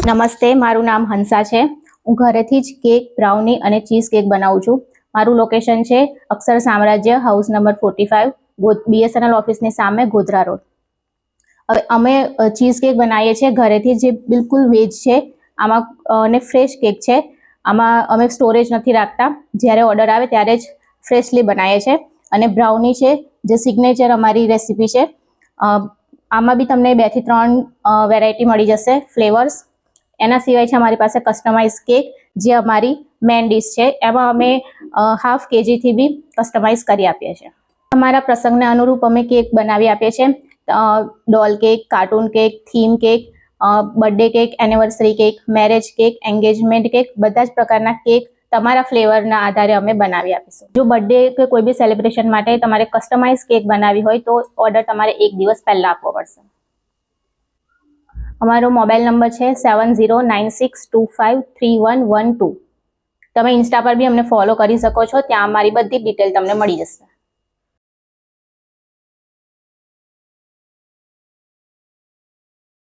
નમસ્તે, મારું નામ હંસા છે. હું ઘરેથી જ કેક, બ્રાઉની અને ચીઝ કેક બનાવું છું. મારું લોકેશન છે અક્ષર સામ્રાજ્ય, હાઉસ નંબર 45, BSNL ઓફિસની સામે, ગોધરા રોડ. હવે અમે ચીઝ કેક બનાવીએ છીએ ઘરેથી, જે બિલકુલ વેજ છે. આમાં અને ફ્રેશ કેક છે. આમાં અમે સ્ટોરેજ નથી રાખતા. જ્યારે ઓર્ડર આવે ત્યારે જ ફ્રેશલી બનાવીએ છીએ. અને બ્રાઉની છે, જે સિગ્નેચર અમારી રેસીપી છે. આમાં બી તમને 2 થી 3 વેરાયટી મળી જશે, ફ્લેવર્સ. એના સિવાય છે અમારી પાસે કસ્ટમાઇઝ કેક, જે અમારી મેઇન ડિશ છે. એમાં અમે ½ kg થી બી કસ્ટમાઇઝ કરી આપીએ છીએ. અમારા પ્રસંગને અનુરૂપ અમે કેક બનાવી આપીએ છીએ. Doll cake, cartoon cake, theme cake, birthday cake, anniversary cake, marriage cake, engagement cake, બધા જ પ્રકારના કેક તમારા ફ્લેવરના આધારે અમે બનાવી આપીશું. જો બર્થડે કે કોઈ બી સેલિબ્રેશન માટે તમારે કસ્ટમાઇઝ કેક બનાવી હોય તો ઓર્ડર તમારે 1 દિવસ પહેલા આપવો પડશે. અમારો મોબાઈલ નંબર છે 7096253112. તમે ઇન્સ્ટા પર બી અમને ફોલો કરી શકો છો. ત્યાં અમારી બધી ડિટેલ તમને મળી જશે.